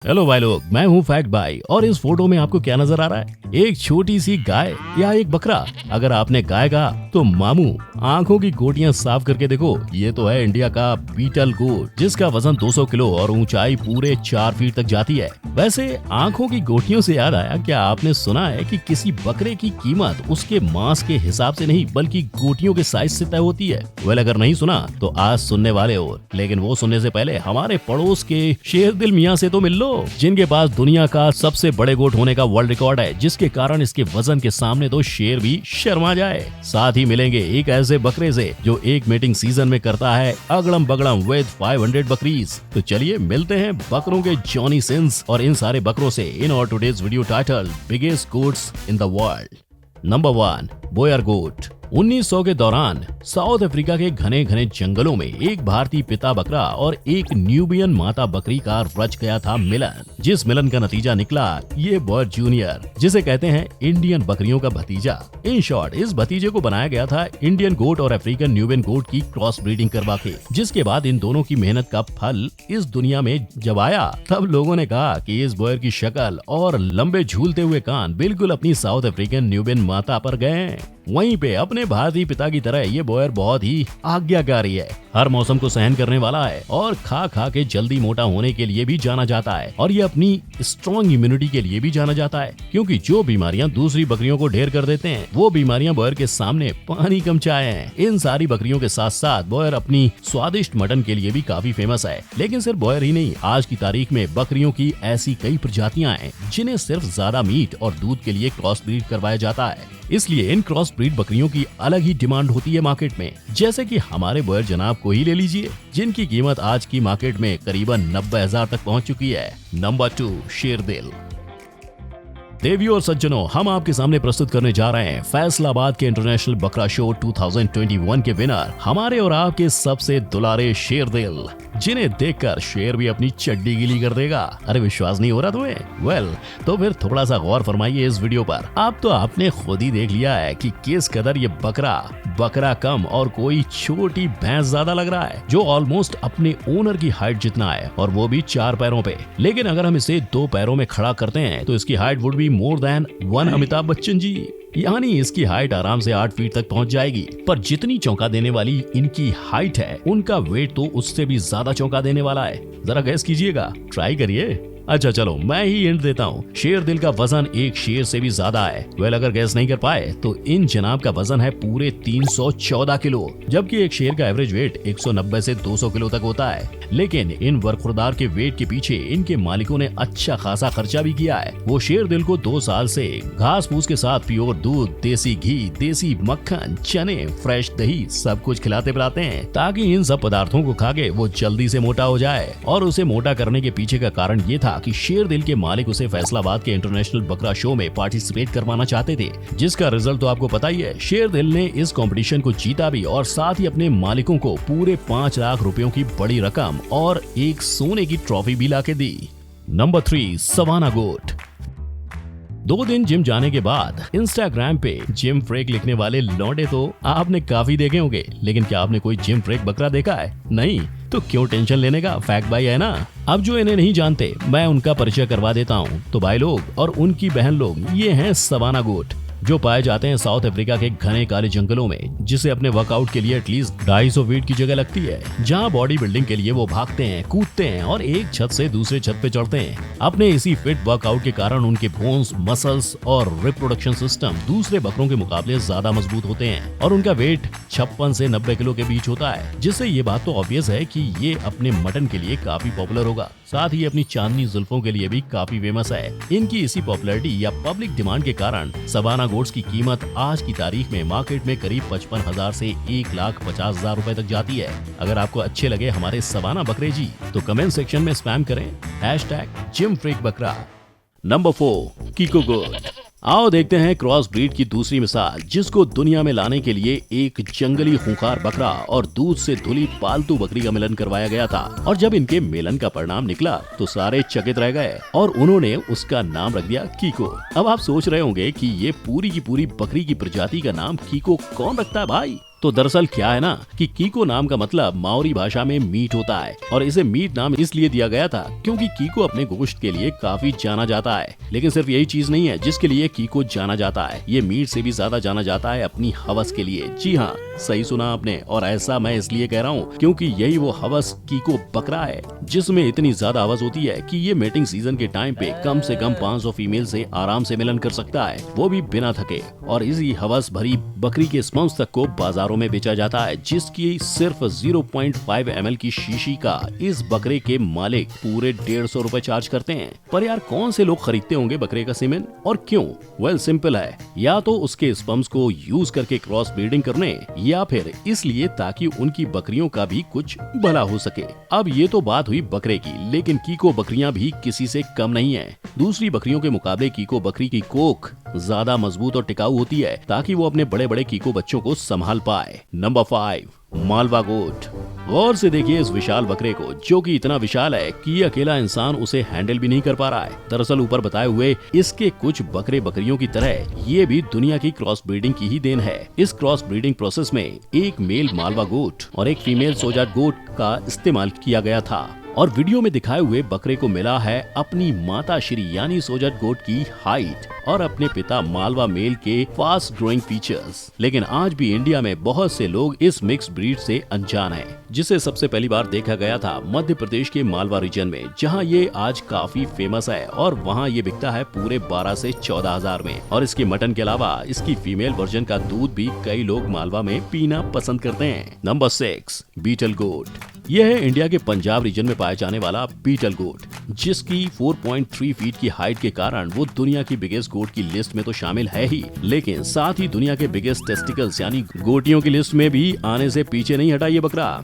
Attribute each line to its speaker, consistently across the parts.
Speaker 1: Hello भाई लोग, मैं हूँ फैक्ट भाई और इस फोटो में आपको क्या नजर आ रहा है? एक छोटी सी गाय या एक बकरा? अगर आपने गाय कहा तो मामू, आंखों की गोटियां साफ करके देखो, ये तो है इंडिया का बीटल गोट, जिसका वजन 200 किलो और ऊंचाई पूरे 4 फीट तक जाती है। वैसे आंखों की गोटियों से याद आया, क्या आपने सुना है कि किसी बकरे की कीमत उसके मांस के हिसाब से नहीं बल्कि गोटियों के साइज से तय होती है? वेल, अगर नहीं सुना तो आज सुनने वाले हो, लेकिन वो सुनने से पहले हमारे पड़ोस के शेरदिल मियाँ से तो मिल लो, जिनके पास दुनिया का सबसे बड़े गोट होने का वर्ल्ड रिकॉर्ड है, जिसके कारण इसके वजन के सामने तो शेर भी शर्मा जाए। साथ ही मिलेंगे एक ऐसे बकरे से जो एक मीटिंग सीजन में करता है अगड़म बगड़म विद 500 बकरीज। तो चलिए मिलते हैं बकरों के जॉनी सिंस और इन सारे बकरों से इन और today's video title biggest goats in the world. Number 1, Boyer गोट। 1900 के दौरान साउथ अफ्रीका के घने घने जंगलों में एक भारतीय पिता बकरा और एक न्यूबियन माता बकरी का रच गया था मिलन, जिस मिलन का नतीजा निकला ये बॉयर जूनियर, जिसे कहते हैं इंडियन बकरियों का भतीजा। इन शॉर्ट, इस भतीजे को बनाया गया था इंडियन गोट और अफ्रीकन न्यूबियन गोट की क्रॉस ब्रीडिंग करवा के, जिसके बाद इन दोनों की मेहनत का फल इस दुनिया में जब आया, तब लोगों ने कहा कि इस बॉयर की शक्ल और लंबे झूलते हुए कान बिल्कुल अपनी साउथ अफ्रीकन न्यूबियन माता पर गए। वहीं पे अपने भारतीय पिता की तरह ये बॉयर बहुत ही आज्ञाकारी है, हर मौसम को सहन करने वाला है और खा खा के जल्दी मोटा होने के लिए भी जाना जाता है, और ये अपनी स्ट्रॉन्ग इम्यूनिटी के लिए भी जाना जाता है, क्योंकि जो बीमारियां दूसरी बकरियों को ढेर कर देते हैं वो बीमारियां बॉयर के सामने पानी कम चाय हैं। इन सारी बकरियों के साथ साथ बॉयर अपनी स्वादिष्ट मटन के लिए भी काफी फेमस है। लेकिन सिर्फ बॉयर ही नहीं, आज की तारीख में बकरियों की ऐसी कई प्रजातियां हैं जिन्हें सिर्फ ज्यादा मीट और दूध के लिए क्रॉस ब्रीड करवाया जाता है, इसलिए इन क्रॉस ब्रीड बकरियों की अलग ही डिमांड होती है मार्केट में। जैसे कि हमारे बॉयर जनाब को ही ले लीजिए, जिनकी कीमत आज की मार्केट में करीबन 90,000 तक पहुंच चुकी है। नंबर 2, शेरदिल। देवियों और सज्जनों, हम आपके सामने प्रस्तुत करने जा रहे हैं फैसलाबाद के इंटरनेशनल बकरा शो 2021 के विनर, हमारे और आपके सबसे दुलारे शेरदिल, जिन्हें देखकर शेर भी अपनी चड्डी गीली कर देगा। अरे विश्वास नहीं हो रहा तुम्हें? वेल, तो फिर थोड़ा सा गौर फरमाइए इस वीडियो पर। अब तो आपने खुद ही देख लिया है कि किस कदर ये बकरा कम और कोई छोटी भैंस ज्यादा लग रहा है, जो ऑलमोस्ट अपने ओनर की हाइट जितना है, और वो भी 4 पैरों पे। लेकिन अगर हम इसे 2 पैरों में खड़ा करते हैं तो इसकी height would be more than 1 Amitabh Bachchan ji, यानी इसकी हाइट आराम से 8 फीट तक पहुंच जाएगी। पर जितनी चौंका देने वाली इनकी हाइट है, उनका वेट तो उससे भी ज्यादा चौंका देने वाला है। जरा गैस कीजिएगा, ट्राई करिए। अच्छा चलो, मैं ही हिंट देता हूँ, शेरदिल का वजन एक शेर से भी ज्यादा है। वेल, अगर गैस नहीं कर पाए तो इन जनाब का वजन है पूरे 314 किलो, जबकि एक शेर का एवरेज वेट 190 से 200 किलो तक होता है। लेकिन इन वर्खुरदार के वेट के पीछे इनके मालिकों ने अच्छा खासा खर्चा भी किया है। वो शेरदिल को 2 साल से घास फूस के साथ प्योर दूध, देसी घी, देसी मक्खन, चने, फ्रेश दही सब कुछ खिलाते पिलाते हैं, ताकि इन सब पदार्थों को खा के वो जल्दी से मोटा हो जाए। और उसे मोटा करने के पीछे का कारण ये था कि शेरदिल के मालिक उसे फैसलाबाद के इंटरनेशनल बकरा शो में पार्टिसिपेट करवाना चाहते थे, जिसका रिजल्ट तो आपको पता ही है। शेरदिल ने इस कंपटीशन को जीता भी और साथ ही अपने मालिकों को पूरे 5 लाख रुपयों की बड़ी रकम और एक सोने की ट्रॉफी भी लाके दी। नंबर 3, सवाना गोट। 2 दिन जिम जाने के बाद इंस्टाग्राम पे जिम फ्रेक लिखने वाले लौंडे तो आपने काफी देखे होंगे, लेकिन क्या आपने कोई जिम फ्रेक बकरा देखा है? नहीं तो क्यों टेंशन लेने का, फैक्ट भाई है ना। अब जो इन्हें नहीं जानते, मैं उनका परिचय करवा देता हूँ। तो भाई लोग और उनकी बहन लोग, ये हैं सवाना गोट, जो पाए जाते हैं साउथ अफ्रीका के घने काले जंगलों में, जिसे अपने वर्कआउट के लिए एटलीस्ट 250 फीट की जगह लगती है, जहां बॉडी बिल्डिंग के लिए वो भागते हैं, कूदते हैं और एक छत से दूसरे छत पे चढ़ते हैं। अपने इसी फिट वर्कआउट के कारण उनके बोन्स, मसल्स और रिप्रोडक्शन सिस्टम दूसरे बकरों के मुकाबले ज्यादा मजबूत होते हैं, और उनका वेट 56 से 90 किलो के बीच होता है, जिससे ये बात तो ऑब्वियस है कि ये अपने मटन के लिए काफी पॉपुलर होगा। साथ ही अपनी चांदनी जुल्फों के लिए भी काफी फेमस है। इनकी इसी पॉपुलैरिटी या पब्लिक डिमांड के कारण सवाना गोट्स की कीमत आज की तारीख में मार्केट में करीब 55,000 से 1,50,000 रुपए तक जाती है। अगर आपको अच्छे लगे हमारे सवाना बकरे जी, तो कमेंट सेक्शन में स्पैम करें #JimFreakBakra। नंबर 4, कीको गोट। आओ देखते हैं क्रॉस ब्रीड की दूसरी मिसाल, जिसको दुनिया में लाने के लिए एक जंगली खूंखार बकरा और दूध से धुली पालतू बकरी का मिलन करवाया गया था। और जब इनके मिलन का परिणाम निकला तो सारे चकित रह गए और उन्होंने उसका नाम रख दिया कीको। अब आप सोच रहे होंगे कि ये पूरी की पूरी बकरी की प्रजाति का नाम कीको कौन रखता है भाई? तो दरअसल क्या है ना कि कीको नाम का मतलब माओरी भाषा में मीट होता है और इसे मीट नाम इसलिए दिया गया था क्योंकि कीको अपने गोश्त के लिए काफी जाना जाता है। लेकिन सिर्फ यही चीज नहीं है जिसके लिए कीको जाना जाता है, ये मीट से भी ज्यादा जाना जाता है अपनी हवस के लिए। जी हाँ, सही सुना आपने, और ऐसा मैं इसलिए कह रहा हूँ क्योंकि यही वो हवस कीको बकरा है जिसमें इतनी ज्यादा हवस होती है कि ये मेटिंग सीजन के टाइम पे कम से कम 500 फीमेल से आराम से मिलन कर सकता है, वो भी बिना थके। और इसी हवस भरी बकरी के स्पर्म्स तक को बाजारों में बेचा जाता है, जिसकी सिर्फ 0.5 ml की शीशी का इस बकरे के मालिक पूरे 150 रुपए चार्ज करते हैं। पर यार कौन से लोग खरीदते होंगे बकरे का सीमेन और क्यों? वेल सिंपल है, या तो उसके स्पर्म्स को यूज करके क्रॉस ब्रीडिंग करने, या फिर इसलिए ताकि उनकी बकरियों का भी कुछ भला हो सके। अब ये तो बात हुई बकरे की, लेकिन कीको बकरियां भी किसी से कम नहीं है। दूसरी बकरियों के मुकाबले कीको बकरी की कोख ज्यादा मजबूत और टिकाऊ होती है ताकि वो अपने बड़े बड़े कीको बच्चों को संभाल पाए। नंबर 5, मालवा गोट। गौर से देखिए इस विशाल बकरे को, जो कि इतना विशाल है कि ये अकेला इंसान उसे हैंडल भी नहीं कर पा रहा है। दरअसल ऊपर बताए हुए इसके कुछ बकरे बकरियों की तरह ये भी दुनिया की क्रॉस ब्रीडिंग की ही देन है। इस क्रॉस ब्रीडिंग प्रोसेस में एक मेल मालवा गोट और एक फीमेल सोजाट गोट का इस्तेमाल किया गया था और वीडियो में दिखाए हुए बकरे को मिला है अपनी माता श्री यानी सोजाट गोट की हाइट और अपने पिता मालवा मेल के फास्ट ग्रोइंग फीचर्स। लेकिन आज भी इंडिया में बहुत से लोग इस मिक्स ब्रीड से अनजान हैं, जिसे सबसे पहली बार देखा गया था मध्य प्रदेश के मालवा रीजन में, जहां ये आज काफी फेमस है और वहां ये बिकता है पूरे 12 से 14 हजार में। और इसके मटन के अलावा इसकी फीमेल वर्जन का दूध भी कई लोग मालवा में पीना पसंद करते हैं। नंबर 6, बीटल गोट। यह है इंडिया के पंजाब रीजन में पाए जाने वाला बीटल गोट, जिसकी 4.3 फीट की हाइट के कारण वो दुनिया की बिगेस्ट गोट की लिस्ट में तो शामिल है ही, लेकिन साथ ही दुनिया के बिगेस्ट टेस्टिकल्स यानी गोटियों की लिस्ट में भी आने से पीछे नहीं हटा ये बकरा।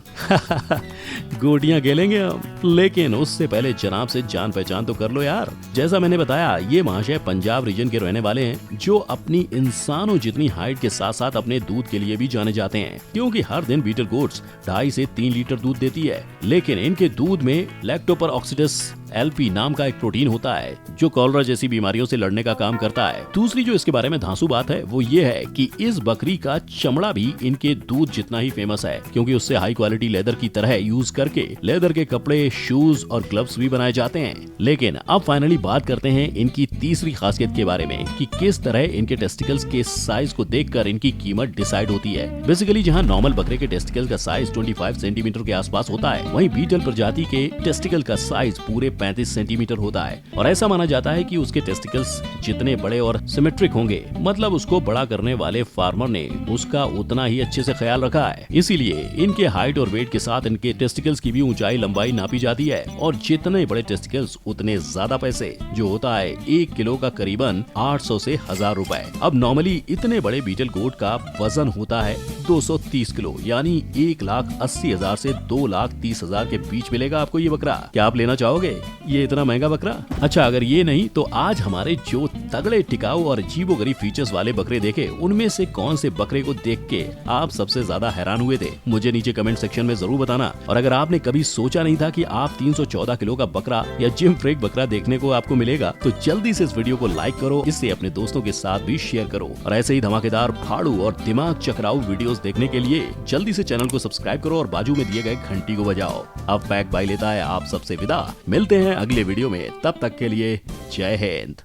Speaker 1: गोटियां खेलेंगे हम, लेकिन उससे पहले जनाब से जान पहचान तो कर लो यार। जैसा मैंने बताया, ये महाशय पंजाब रीजन के रहने वाले हैं, जो अपनी इंसानों जितनी हाइट के साथ साथ अपने दूध के लिए भी जाने जाते हैं, क्योंकि हर दिन बीटल गोट्स 2.5 से 3 लीटर दूध देती है। लेकिन इनके दूध में लैक्टोपेरोक्सिडस LP नाम का एक प्रोटीन होता है जो कॉलरा जैसी बीमारियों से लड़ने का काम करता है। दूसरी जो इसके बारे में धांसू बात है वो ये है कि इस बकरी का चमड़ा भी इनके दूध जितना ही फेमस है, क्योंकि उससे हाई क्वालिटी लेदर की तरह यूज करके लेदर के कपड़े, शूज और ग्लव्स भी बनाए जाते हैं। लेकिन अब फाइनली बात करते हैं इनकी तीसरी खासियत के बारे में कि किस तरह इनके टेस्टिकल्स के साइज को देखकर इनकी कीमत डिसाइड होती है। बेसिकली जहाँ नॉर्मल बकरे के टेस्टिकल का साइज 25 सेंटीमीटर के आसपास होता है, वहीं बीटल प्रजाति के टेस्टिकल का साइज पूरे 35 सेंटीमीटर होता है। और ऐसा माना जाता है कि उसके टेस्टिकल्स जितने बड़े और सिमेट्रिक होंगे, मतलब उसको बड़ा करने वाले फार्मर ने उसका उतना ही अच्छे से ख्याल रखा है। इसीलिए इनके हाइट और वेट के साथ इनके टेस्टिकल्स की भी ऊंचाई लंबाई नापी जाती है, और जितने बड़े टेस्टिकल्स उतने ज्यादा पैसे, जो होता है 1 किलो का करीबन 800 से 1000 रुपए। अब नॉर्मली इतने बड़े बीटल गोट का वजन होता है 230 किलो, यानी 1,80,000 से 2,30,000 के बीच मिलेगा आपको ये बकरा। क्या आप लेना चाहोगे ये इतना महंगा बकरा? अच्छा, अगर ये नहीं तो आज हमारे जो तगड़े, टिकाऊ और अजीबोगरीब फीचर्स वाले बकरे देखे, उनमें से कौन से बकरे को देख के आप सबसे ज्यादा हैरान हुए थे? मुझे नीचे कमेंट सेक्शन में जरूर बताना। और अगर आपने कभी सोचा नहीं था कि आप 314 किलो का बकरा या जिम फ्रेक बकरा देखने को आपको मिलेगा, तो जल्दी से इस वीडियो को लाइक करो, इससे अपने दोस्तों के साथ भी शेयर करो। और ऐसे ही धमाकेदार, फाड़ू और दिमाग चकराऊ वीडियोस देखने के लिए जल्दी से चैनल को सब्सक्राइब करो और बाजू में दिए गए घंटी को बजाओ। अब फैक्ट बाई लेता है आप सबसे विदा। मिलते हैं अगले वीडियो में, तब तक के लिए जय हिंद।